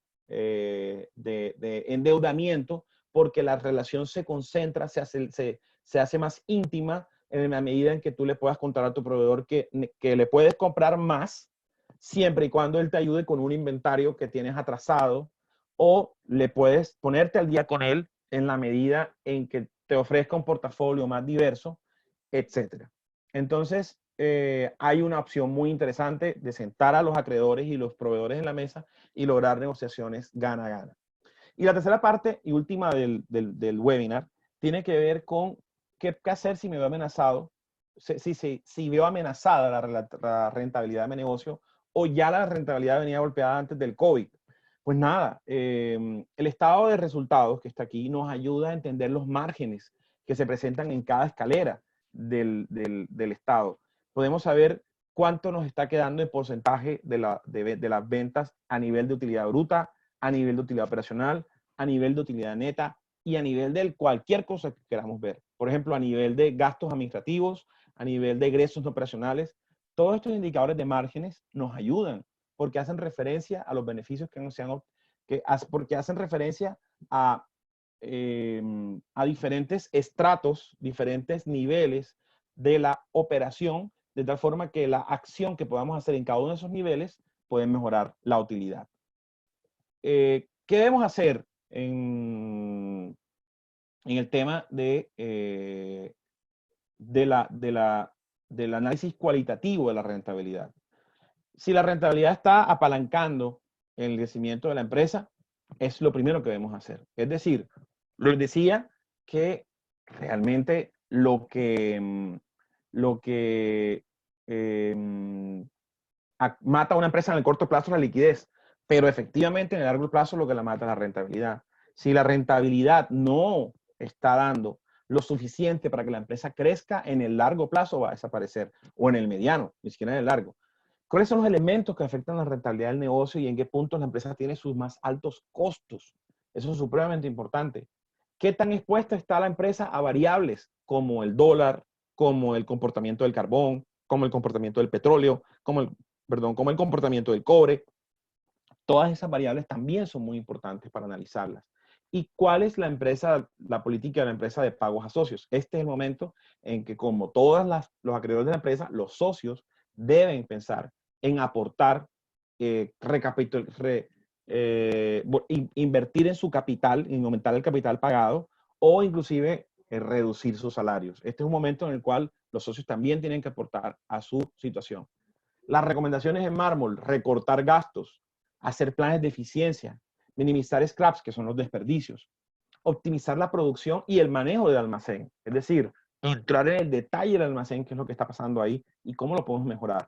C: endeudamiento, porque la relación se concentra, se hace más íntima en la medida en que tú le puedas contar a tu proveedor que le puedes comprar más, siempre y cuando él te ayude con un inventario que tienes atrasado, o le puedes ponerte al día con él en la medida en que te ofrezca un portafolio más diverso, etc. Entonces, hay una opción muy interesante de sentar a los acreedores y los proveedores en la mesa y lograr negociaciones gana-gana. Y la tercera parte y última del webinar tiene que ver con qué hacer si me veo amenazado, si veo amenazada la rentabilidad de mi negocio, o ya la rentabilidad venía golpeada antes del COVID. Pues nada, el estado de resultados que está aquí nos ayuda a entender los márgenes que se presentan en cada escalera del estado. Podemos saber cuánto nos está quedando en porcentaje de las ventas a nivel de utilidad bruta, a nivel de utilidad operacional, a nivel de utilidad neta y a nivel de cualquier cosa que queramos ver. Por ejemplo, a nivel de gastos administrativos, a nivel de egresos no operacionales. Todos estos indicadores de márgenes nos ayudan porque hacen referencia a los beneficios porque hacen referencia a diferentes estratos, diferentes niveles de la operación, de tal forma que la acción que podamos hacer en cada uno de esos niveles puede mejorar la utilidad. ¿Qué debemos hacer en el tema del análisis cualitativo de la rentabilidad? Si la rentabilidad está apalancando el crecimiento de la empresa, es lo primero que debemos hacer. Es decir, les decía que realmente lo que mata a una empresa en el corto plazo es la liquidez, pero efectivamente en el largo plazo lo que la mata es la rentabilidad. Si la rentabilidad no está dando lo suficiente para que la empresa crezca, en el largo plazo va a desaparecer, o en el mediano, ni siquiera en el largo. ¿Cuáles son los elementos que afectan la rentabilidad del negocio y en qué puntos la empresa tiene sus más altos costos? Eso es supremamente importante. ¿Qué tan expuesta está la empresa a variables como el dólar, como el comportamiento del carbón, como el comportamiento del petróleo, como el comportamiento del cobre? Todas esas variables también son muy importantes para analizarlas. ¿Y cuál es la política de la empresa de pagos a socios? Este es el momento en que, como todos los acreedores de la empresa, los socios deben pensar en aportar, invertir en su capital, en aumentar el capital pagado o inclusive reducir sus salarios. Este es un momento en el cual los socios también tienen que aportar a su situación. Las recomendaciones en mármol: recortar gastos, hacer planes de eficiencia, minimizar scraps, que son los desperdicios, optimizar la producción y el manejo del almacén. Es decir, entrar en el detalle del almacén, qué es lo que está pasando ahí y cómo lo podemos mejorar.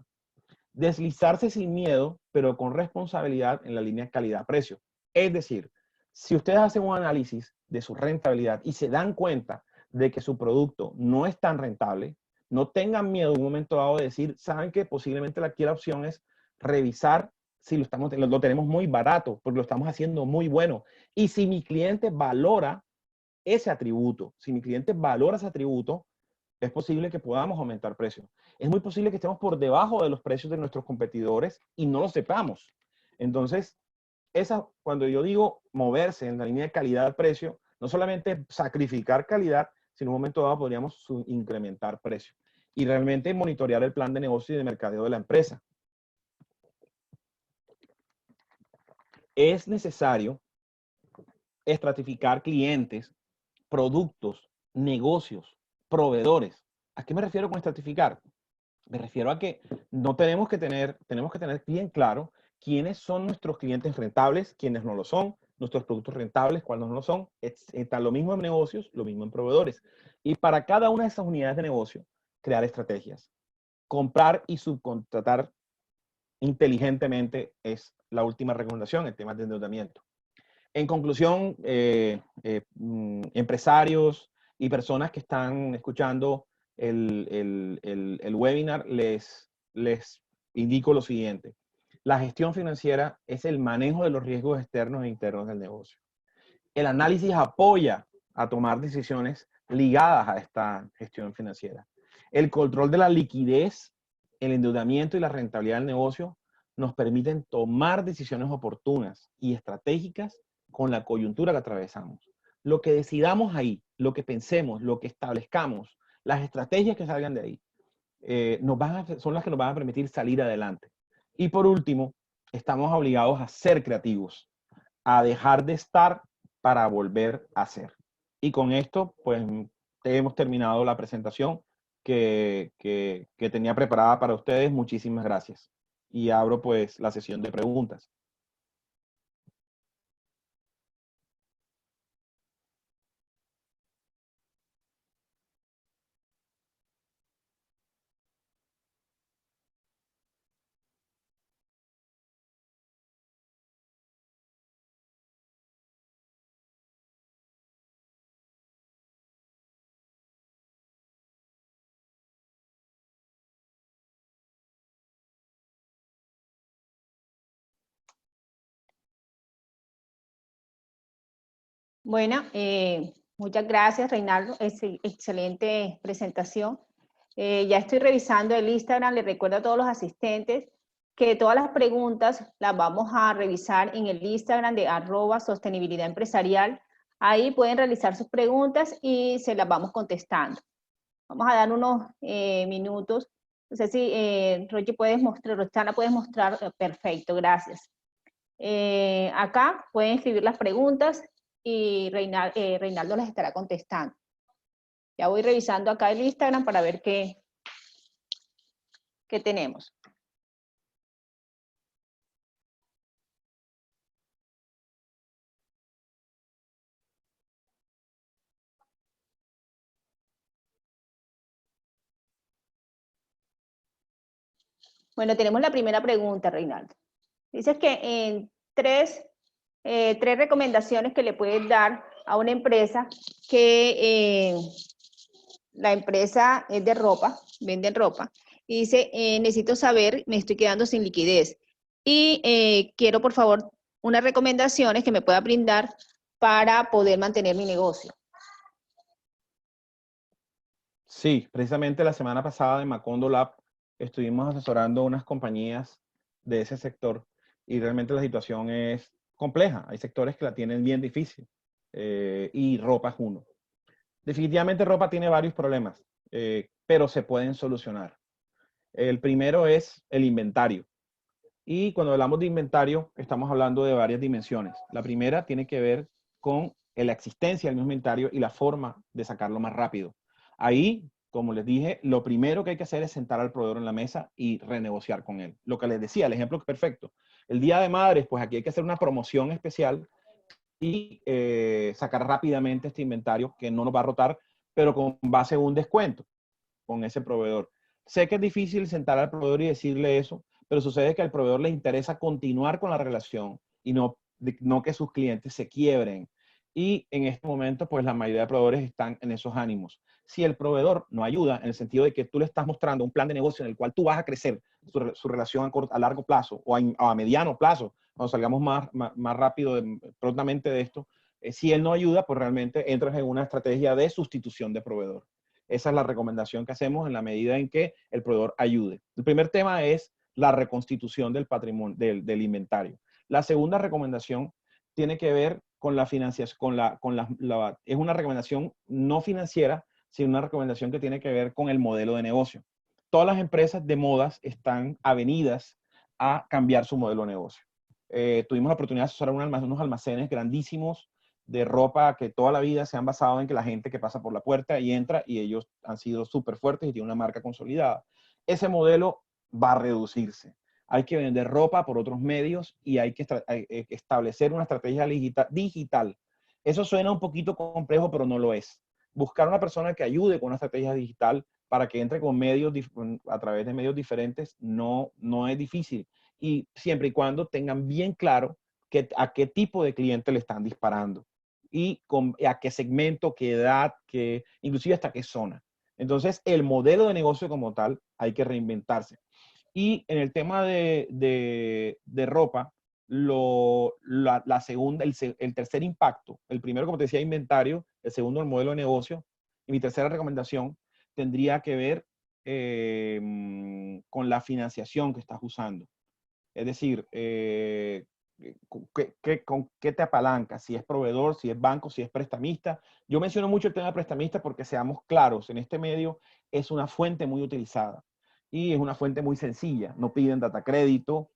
C: Deslizarse sin miedo, pero con responsabilidad en la línea calidad-precio. Es decir, si ustedes hacen un análisis de su rentabilidad y se dan cuenta de que su producto no es tan rentable, no tengan miedo en un momento dado de decir, saben que posiblemente aquí la opción es revisar si lo tenemos muy barato, porque lo estamos haciendo muy bueno. Y si mi cliente valora ese atributo, es posible que podamos aumentar precios. Es muy posible que estemos por debajo de los precios de nuestros competidores y no lo sepamos. Entonces, cuando yo digo moverse en la línea de calidad-precio, no solamente sacrificar calidad, sino en un momento dado podríamos incrementar precio. Y realmente monitorear el plan de negocio y de mercadeo de la empresa. Es necesario estratificar clientes, productos, negocios, proveedores. ¿A qué me refiero con estratificar? Me refiero a que tenemos que tener bien claro quiénes son nuestros clientes rentables, quiénes no lo son, nuestros productos rentables, cuáles no lo son. Está lo mismo en negocios, lo mismo en proveedores. Y para cada una de esas unidades de negocio, crear estrategias. Comprar y subcontratar inteligentemente es la última recomendación en temas de endeudamiento. En conclusión, empresarios y personas que están escuchando el webinar, les indico lo siguiente. La gestión financiera es el manejo de los riesgos externos e internos del negocio. El análisis apoya a tomar decisiones ligadas a esta gestión financiera. El control de la liquidez, el endeudamiento y la rentabilidad del negocio nos permiten tomar decisiones oportunas y estratégicas con la coyuntura que atravesamos. Lo que decidamos ahí, lo que pensemos, lo que establezcamos, las estrategias que salgan de ahí, son las que nos van a permitir salir adelante. Y por último, estamos obligados a ser creativos, a dejar de estar para volver a ser. Y con esto, pues, hemos terminado la presentación que tenía preparada para ustedes. Muchísimas gracias. Y abro, pues, la sesión de preguntas.
A: Bueno, muchas gracias, Reinaldo. Excelente presentación. Ya estoy revisando el Instagram. Les recuerdo a todos los asistentes que todas las preguntas las vamos a revisar en el Instagram de @sostenibilidad empresarial. Ahí pueden realizar sus preguntas y se las vamos contestando. Vamos a dar unos minutos. No sé si Rochi Roxana puedes mostrar. Perfecto, gracias. Acá pueden escribir las preguntas y Reinaldo les estará contestando. Ya voy revisando acá el Instagram para ver qué tenemos. Bueno, tenemos la primera pregunta, Reinaldo. Dices que en tres recomendaciones que le puedes dar a una empresa que la empresa es de ropa, venden ropa, y dice, necesito saber, me estoy quedando sin liquidez. Y quiero, por favor, unas recomendaciones que me pueda brindar para poder mantener mi negocio.
C: Sí, precisamente la semana pasada en Macondo Lab estuvimos asesorando unas compañías de ese sector y realmente la situación es compleja. Hay sectores que la tienen bien difícil y ropa es uno. Definitivamente ropa tiene varios problemas, pero se pueden solucionar. El primero es el inventario. Y cuando hablamos de inventario, estamos hablando de varias dimensiones. La primera tiene que ver con la existencia del mismo inventario y la forma de sacarlo más rápido. Ahí, como les dije, lo primero que hay que hacer es sentar al proveedor en la mesa y renegociar con él. Lo que les decía, el ejemplo es perfecto. El Día de Madres, pues aquí hay que hacer una promoción especial y sacar rápidamente este inventario que no nos va a rotar, pero con base en un descuento con ese proveedor. Sé que es difícil sentar al proveedor y decirle eso, pero sucede que al proveedor le interesa continuar con la relación y no que sus clientes se quiebren. Y en este momento, pues la mayoría de proveedores están en esos ánimos. Si el proveedor no ayuda, en el sentido de que tú le estás mostrando un plan de negocio en el cual tú vas a crecer su relación a largo plazo o a mediano plazo, cuando salgamos más rápido, prontamente de esto, si él no ayuda, pues realmente entras en una estrategia de sustitución de proveedor. Esa es la recomendación que hacemos en la medida en que el proveedor ayude. El primer tema es la reconstitución del patrimonio, del inventario. La segunda recomendación tiene que ver con la financiación, es una recomendación no financiera, sino una recomendación que tiene que ver con el modelo de negocio. Todas las empresas de modas están avenidas a cambiar su modelo de negocio. Tuvimos la oportunidad de asesorar unos almacenes grandísimos de ropa que toda la vida se han basado en que la gente que pasa por la puerta y entra y ellos han sido súper fuertes y tienen una marca consolidada. Ese modelo va a reducirse. Hay que vender ropa por otros medios y hay que establecer una estrategia digital. Eso suena un poquito complejo, pero no lo es. Buscar una persona que ayude con una estrategia digital para que entre con medios, a través de medios diferentes, no es difícil. Y siempre y cuando tengan bien claro a qué tipo de cliente le están disparando y a qué segmento, qué edad, inclusive hasta qué zona. Entonces, el modelo de negocio como tal hay que reinventarse. Y en el tema de ropa, el tercer impacto, el primero, como te decía, inventario, el segundo, el modelo de negocio, y mi tercera recomendación tendría que ver con la financiación que estás usando. Es decir, ¿con qué te apalancas? Si es proveedor, si es banco, si es prestamista. Yo menciono mucho el tema de prestamista porque seamos claros, en este medio es una fuente muy utilizada y es una fuente muy sencilla. No piden data crédito,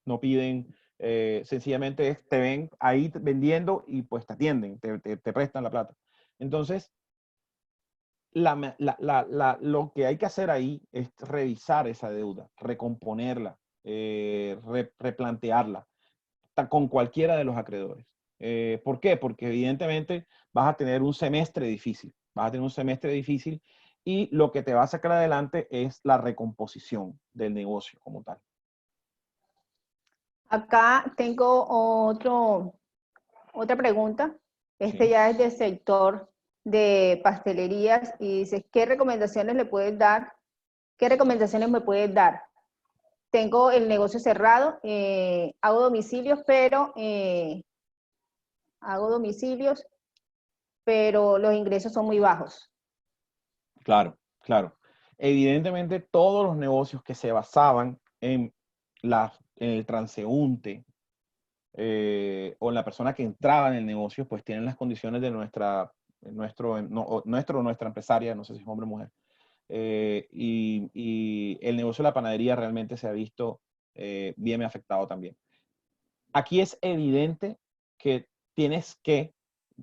C: no piden, sencillamente te ven ahí vendiendo y pues te atienden, te prestan la plata. Entonces, lo que hay que hacer ahí es revisar esa deuda, recomponerla, replantearla con cualquiera de los acreedores. ¿Por qué? Porque evidentemente vas a tener un semestre difícil, y lo que te va a sacar adelante es la recomposición del negocio como tal.
A: Acá tengo otra pregunta.
C: Sí.
A: Ya es del sector de pastelerías y dice, ¿qué recomendaciones le puedes dar? ¿Qué recomendaciones me puedes dar? Tengo el negocio cerrado, hago domicilios, pero los ingresos son muy bajos.
C: Claro, claro. Evidentemente todos los negocios que se basaban en el transeúnte o en la persona que entraba en el negocio, pues tienen las condiciones de nuestra empresaria, no sé si es hombre o mujer. Y el negocio de la panadería realmente se ha visto bien afectado también. Aquí es evidente que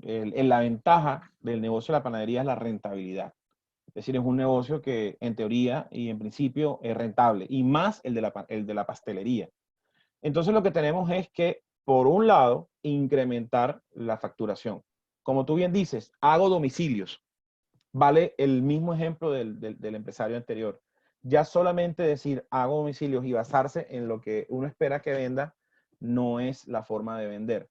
C: la ventaja del negocio de la panadería es la rentabilidad. Es decir, es un negocio que en teoría y en principio es rentable, y más el de la pastelería. Entonces lo que tenemos es que, por un lado, incrementar la facturación. Como tú bien dices, hago domicilios. Vale el mismo ejemplo del empresario anterior. Ya solamente decir hago domicilios y basarse en lo que uno espera que venda no es la forma de vender.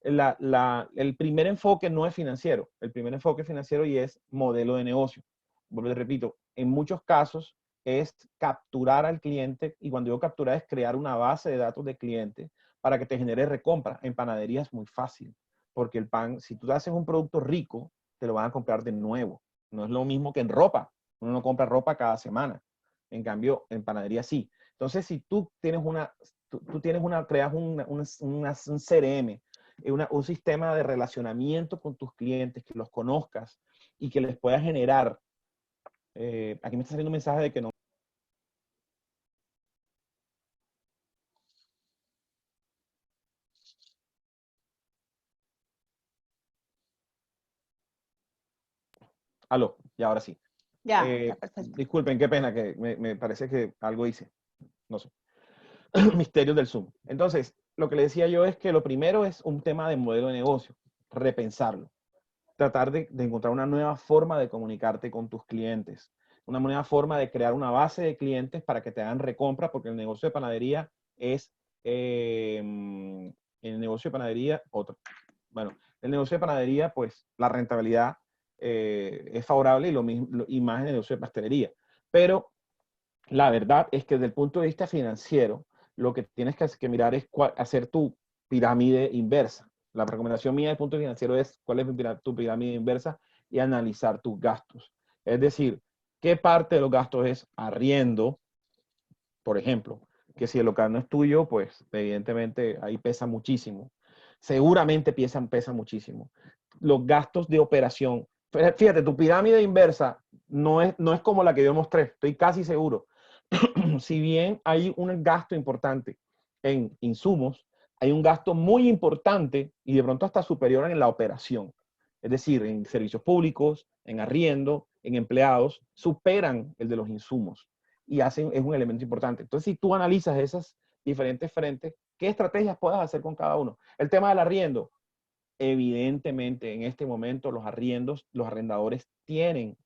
C: El primer enfoque no es financiero. El primer enfoque financiero y es modelo de negocio. Vuelvo, repito, en muchos casos es capturar al cliente, y cuando digo capturar es crear una base de datos de cliente para que te genere recompra. En panadería es muy fácil. porque el pan, si tú haces un producto rico, te lo van a comprar de nuevo. No es lo mismo que en ropa. Uno no compra ropa cada semana. En cambio, en panadería sí. Entonces, si tú tienes creas un CRM, un sistema de relacionamiento con tus clientes, que los conozcas y que les puedas generar. Aquí me está saliendo un mensaje de que no. Aló, y ahora sí.
A: Ya, perfecto.
C: Disculpen, qué pena, que me parece que algo hice. No sé. Misterios del Zoom. Entonces, lo que le decía yo es que lo primero es un tema de modelo de negocio, repensarlo. Tratar de encontrar una nueva forma de comunicarte con tus clientes, una nueva forma de crear una base de clientes para que te hagan recompra, porque el negocio de panadería es, el negocio de panadería, otro. Bueno, el negocio de panadería, pues la rentabilidad es favorable y lo mismo, y más en el negocio de pastelería. Pero la verdad es que desde el punto de vista financiero, lo que tienes que mirar es hacer tu pirámide inversa. La recomendación mía desde el punto financiero es cuál es tu pirámide inversa y analizar tus gastos. Es decir, qué parte de los gastos es arriendo, por ejemplo, que si el local no es tuyo, pues evidentemente ahí pesa muchísimo. Seguramente pesa muchísimo. Los gastos de operación. Fíjate, tu pirámide inversa no es como la que yo mostré, estoy casi seguro. Si bien hay un gasto importante en insumos, hay un gasto muy importante y de pronto hasta superior en la operación. Es decir, en servicios públicos, en arriendo, en empleados, superan el de los insumos y es un elemento importante. Entonces, si tú analizas esas diferentes frentes, ¿qué estrategias puedes hacer con cada uno? El tema del arriendo, evidentemente en este momento los arrendadores tienen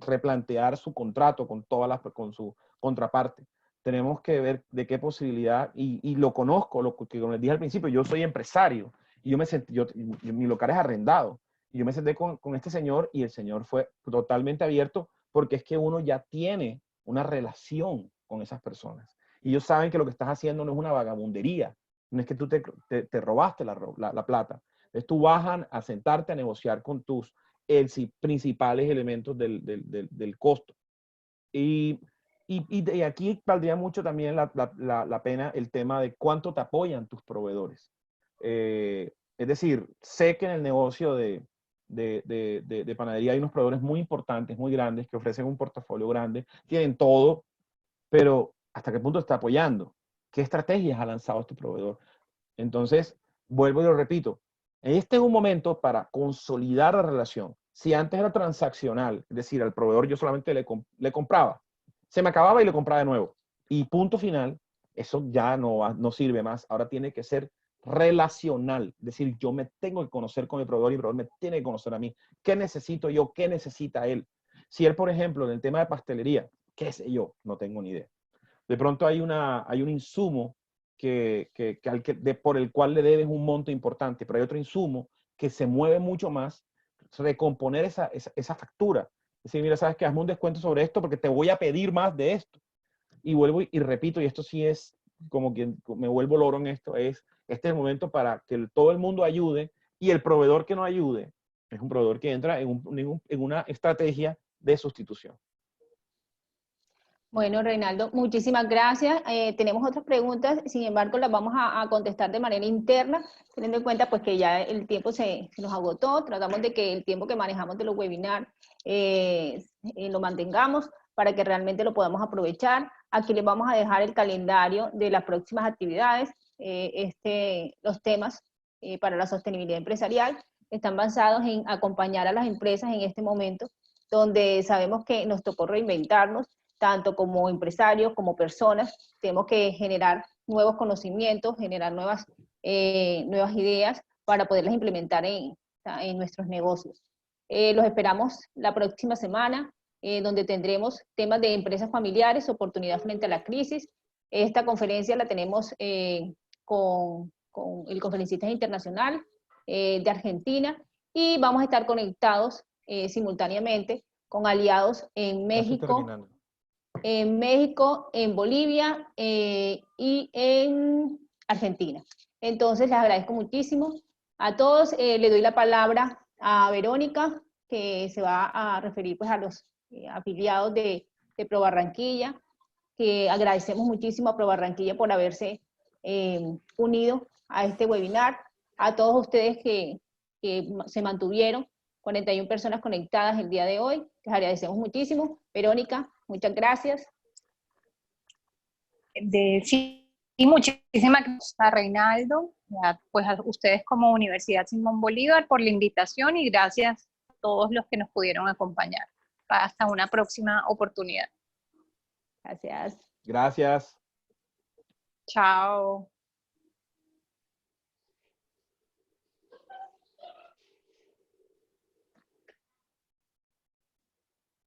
C: replantear su contrato con su contraparte. Tenemos que ver de qué posibilidad, y lo conozco, lo que como les dije al principio, yo soy empresario y mi local es arrendado. Y yo me senté con este señor y el señor fue totalmente abierto porque es que uno ya tiene una relación con esas personas. Y ellos saben que lo que estás haciendo no es una vagabundería, no es que tú te robaste la plata. Entonces tú vas a sentarte a negociar con tus principales elementos del costo. Y aquí valdría mucho también la pena el tema de cuánto te apoyan tus proveedores. Es decir, sé que en el negocio de panadería hay unos proveedores muy importantes, muy grandes, que ofrecen un portafolio grande, tienen todo, pero ¿hasta qué punto está apoyando? ¿Qué estrategias ha lanzado este proveedor? Entonces, vuelvo y lo repito, este es un momento para consolidar la relación. Si antes era transaccional, es decir, al proveedor yo solamente le compraba, se me acababa y le compraba de nuevo. Y punto final, eso ya no sirve más. Ahora tiene que ser relacional. Es decir, yo me tengo que conocer con el proveedor y el proveedor me tiene que conocer a mí. ¿Qué necesito yo? ¿Qué necesita él? Si él, por ejemplo, en el tema de pastelería, qué sé yo, no tengo ni idea. De pronto hay un insumo por el cual le debes un monto importante, pero hay otro insumo que se mueve mucho más, recomponer esa factura. Decir, mira, sabes que hazme un descuento sobre esto porque te voy a pedir más de esto. Y vuelvo y repito, y esto sí es como que me vuelvo loro en esto, este es el momento para que todo el mundo ayude, y el proveedor que no ayude es un proveedor que entra en una estrategia de sustitución.
A: Bueno, Reinaldo, muchísimas gracias. Tenemos otras preguntas, sin embargo, las vamos a contestar de manera interna, teniendo en cuenta pues, que ya el tiempo se nos agotó. Tratamos de que el tiempo que manejamos de los webinars lo mantengamos para que realmente lo podamos aprovechar. Aquí les vamos a dejar el calendario de las próximas actividades. Los temas para la sostenibilidad empresarial están basados en acompañar a las empresas en este momento, donde sabemos que nos tocó reinventarnos, tanto como empresarios, como personas. Tenemos que generar nuevos conocimientos, generar nuevas ideas para poderlas implementar en nuestros negocios. Los esperamos la próxima semana, donde tendremos temas de empresas familiares, oportunidad frente a la crisis. Esta conferencia la tenemos con el conferencista internacional de Argentina, y vamos a estar conectados simultáneamente con aliados en México, en Bolivia y en Argentina. Entonces, les agradezco muchísimo. A todos le doy la palabra a Verónica, que se va a referir pues, a los afiliados de Pro Barranquilla, que agradecemos muchísimo a Pro Barranquilla por haberse unido a este webinar, a todos ustedes que se mantuvieron, 41 personas conectadas el día de hoy, les agradecemos muchísimo. Verónica, muchas gracias.
B: Sí, muchísimas gracias a Reinaldo, pues a ustedes como Universidad Simón Bolívar por la invitación y gracias a todos los que nos pudieron acompañar. Hasta una próxima oportunidad.
A: Gracias.
C: Gracias.
B: Chao.